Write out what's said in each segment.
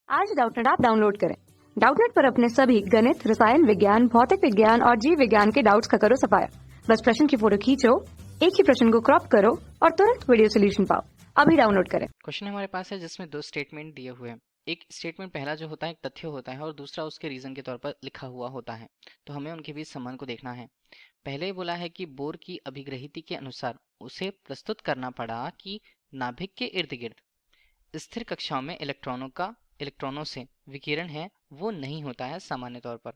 आज Doubtnut app download करें। Doubtnut पर अपने सभी गणित, रसायन विज्ञान, भौतिक विज्ञान और जीव विज्ञान के डाउट्स का करो सफाया। बस प्रश्न की फोटो खींचो, एक ही प्रश्न को क्रॉप करो और तुरंत वीडियो सोल्यूशन पाओ। अभी डाउनलोड करें। क्वेश्चन हमारे पास है जिसमें दो स्टेटमेंट दिए हुए हैं। एक स्टेटमेंट पहला जो होता है एक तथ्य होता है और दूसरा उसके रीजन के तौर पर लिखा हुआ होता है। तो हमें उनके बीच संबंध को देखना है। पहले बोला है कि बोर की अभिग्रहिति के अनुसार उसे प्रस्तुत करना पड़ा कि नाभिक के इर्द गिर्द स्थिर कक्षाओं में इलेक्ट्रॉनों से विकिरण है वो नहीं होता है सामान्य तौर पर।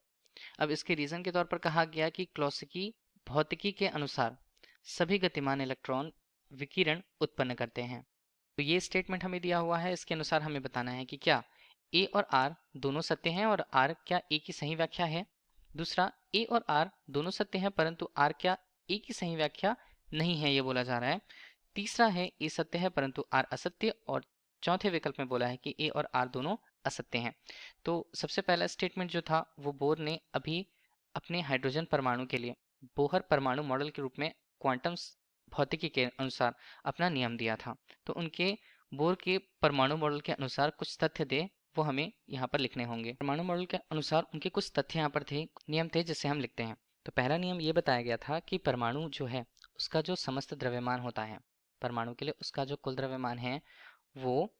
अब इसके रीजन के तौर पर कहा गया कि क्लासिकी भौतिकी के अनुसार सभी गतिमान इलेक्ट्रॉन विकिरण उत्पन्न करते हैं। तो ये स्टेटमेंट हमें दिया हुआ है। इसके अनुसार हमें बताना है कि क्या ए और आर दोनों सत्य हैं और आर क्या ए की सही व्याख्या है। दूसरा, ए और आर दोनों सत्य हैं परंतु आर क्या ए की सही व्याख्या नहीं है, ये बोला जा रहा है। तीसरा है ए सत्य है परंतु आर असत्य। और चौथे विकल्प में बोला है कि ए और आर दोनों असत्य हैं। तो सबसे पहला स्टेटमेंट जो था वो बोर ने अभी अपने हाइड्रोजन परमाणु के लिए बोहर परमाणु मॉडल के रूप में क्वांटम भौतिकी के अनुसार अपना नियम दिया था। तो उनके बोर के परमाणु मॉडल के अनुसार कुछ तथ्य थे वो हमें यहाँ पर लिखने होंगे। परमाणु मॉडल के अनुसार उनके कुछ तथ्य यहाँ पर थे, नियम थे जिसे हम लिखते हैं। तो पहला नियम ये बताया गया था कि परमाणु जो है उसका जो समस्त द्रव्यमान होता है, परमाणु के लिए उसका जो कुल द्रव्यमान है वो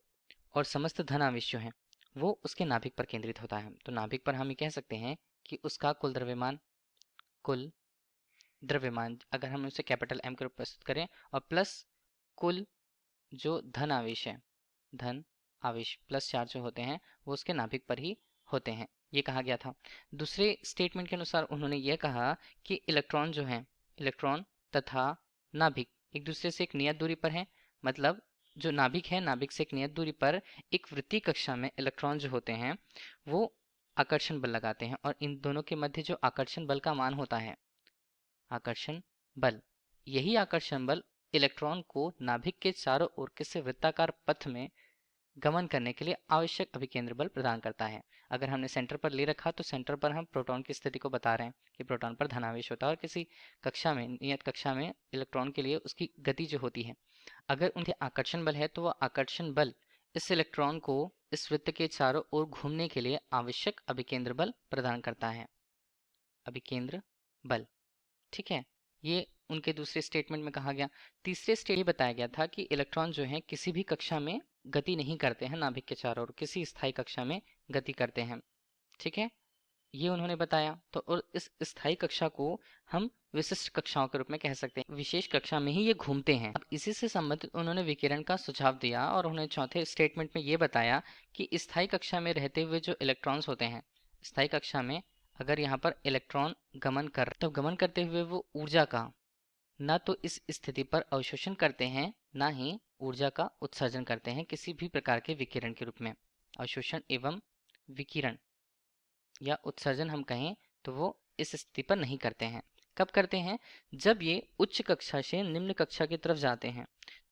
और समस्त धन आवेश जो है वो उसके नाभिक पर केंद्रित होता है। तो नाभिक पर हम ये कह सकते हैं कि उसका कुल द्रव्यमान अगर हम उसे कैपिटल एम के रूप में प्रस्तुत करें और प्लस कुल जो धन आवेश प्लस चार्ज जो होते हैं वो उसके नाभिक पर ही होते हैं, ये कहा गया था। दूसरे स्टेटमेंट के अनुसार उन्होंने ये कहा कि इलेक्ट्रॉन जो है, इलेक्ट्रॉन तथा नाभिक एक दूसरे से एक नियत दूरी पर है। मतलब जो नाभिक है, नाभिक से एक नियत दूरी पर एक वृत्तीय कक्षा में इलेक्ट्रॉन जो होते हैं वो आकर्षण बल लगाते हैं और इन दोनों के मध्य जो आकर्षण बल का मान होता है, आकर्षण बल, यही आकर्षण बल इलेक्ट्रॉन को नाभिक के चारों ओर किसी वृत्ताकार पथ में गमन करने के लिए आवश्यक अभिकेंद्र बल प्रदान करता है। अगर हमने सेंटर पर ले रखा तो सेंटर पर हम प्रोटॉन की स्थिति को बता रहे हैं कि प्रोटॉन पर धनावेश होता है और किसी कक्षा में, नियत कक्षा में इलेक्ट्रॉन के लिए उसकी गति जो होती है, अगर उनके आकर्षण बल है तो वह आकर्षण बल इस इलेक्ट्रॉन को इस वृत्त के चारों ओर घूमने के लिए आवश्यक अभिकेंद्र बल प्रदान करता है, अभिकेंद्र बल। ठीक है, ये उनके दूसरे स्टेटमेंट में कहा गया। तीसरे स्टेटमेंट बताया गया था कि इलेक्ट्रॉन जो है किसी भी कक्षा में गति नहीं करते हैं नाभिक के चारों ओर, किसी स्थायी कक्षा में गति करते हैं। ठीक है, ये उन्होंने बताया। तो और इस स्थायी कक्षा को हम विशिष्ट कक्षाओं के रूप में कह सकते हैं, विशेष कक्षा में ही ये घूमते हैं। अब इसी से संबंधित उन्होंने विकिरण का सुझाव दिया और उन्होंने चौथे स्टेटमेंट में ये बताया कि स्थायी कक्षा में रहते हुए जो इलेक्ट्रॉन्स होते हैं, स्थायी कक्षा में अगर यहाँ पर इलेक्ट्रॉन गमन करते हुए वो ऊर्जा का ना तो इस स्थिति पर अवशोषण करते हैं ना ही ऊर्जा का उत्सर्जन करते हैं किसी भी प्रकार के विकिरण के रूप में। अवशोषण एवं विकिरण या उत्सर्जन हम कहें तो वो इस स्थिति पर नहीं करते हैं। कब करते हैं? जब ये उच्च कक्षा से निम्न कक्षा की तरफ जाते हैं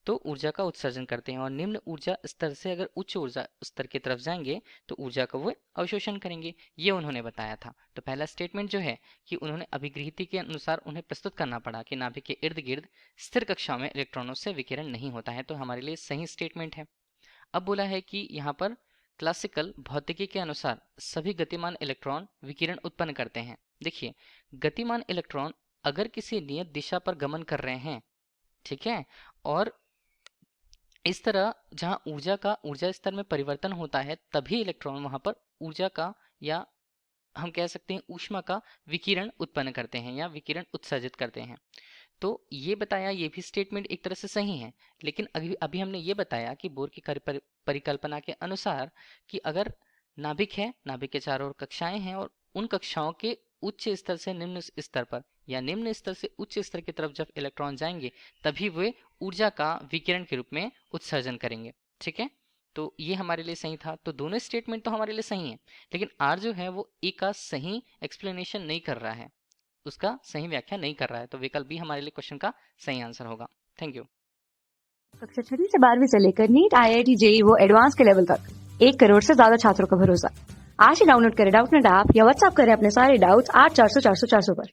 तो ऊर्जा का उत्सर्जन करते हैं और निम्न ऊर्जा स्तर से अगर उच्च ऊर्जा स्तर की तरफ जाएंगे तो ऊर्जा का वो अवशोषण करेंगे, ये उन्होंने बताया था। तो पहला स्टेटमेंट जो है कि उन्होंने अभिग्रहिति के अनुसार उन्हें प्रस्तुत करना पड़ा कि नाभिक के इर्द गिर्द स्थिर कक्षाओं में इलेक्ट्रॉनों से विकिरण नहीं होता है, तो हमारे लिए सही स्टेटमेंट है। अब बोला है कि यहाँ पर क्लासिकल भौतिकी के अनुसार सभी गतिमान इलेक्ट्रॉन विकिरण उत्पन्न करते हैं। देखिए, गतिमान इलेक्ट्रॉन अगर किसी नियत दिशा पर गमन कर रहे हैं, ठीक है, और इस तरह जहां ऊर्जा स्तर में परिवर्तन होता है तभी इलेक्ट्रॉन वहां पर ऊर्जा का या हम कह सकते हैं ऊष्मा का विकिरण उत्पन्न करते हैं या विकिरण उत्सर्जित करते हैं। तो ये बताया, ये भी स्टेटमेंट एक तरह से सही है। लेकिन अभी हमने ये बताया कि बोर की परिकल्पना के अनुसार कि अगर नाभिक है, नाभिक के चारों ओर कक्षाएं हैं और उन कक्षाओं के उच्च स्तर से निम्न स्तर पर या निम्न स्तर से उच्च स्तर की तरफ जब इलेक्ट्रॉन जाएंगे तभी वे ऊर्जा का विकिरण के रूप में उत्सर्जन करेंगे। ठीक है, तो ये हमारे लिए सही था। तो दोनों स्टेटमेंट तो हमारे लिए सही है, लेकिन आर जो है वो ए का सही एक्सप्लेनेशन नहीं कर रहा है, उसका सही व्याख्या नहीं कर रहा है। तो विकल्प बी हमारे लिए क्वेश्चन का सही आंसर होगा। Thank you. कक्षा 6 से 12वीं से लेकर नीट, IIT, JEE वो एडवांस के लेवल तक 1 करोड़ से ज्यादा छात्रों का भरोसा। आज ही डाउनलोड करें डाउटनेट ऐप या व्हाट्सएप करें अपने सारे डाउट्स 8400 400 400 पर।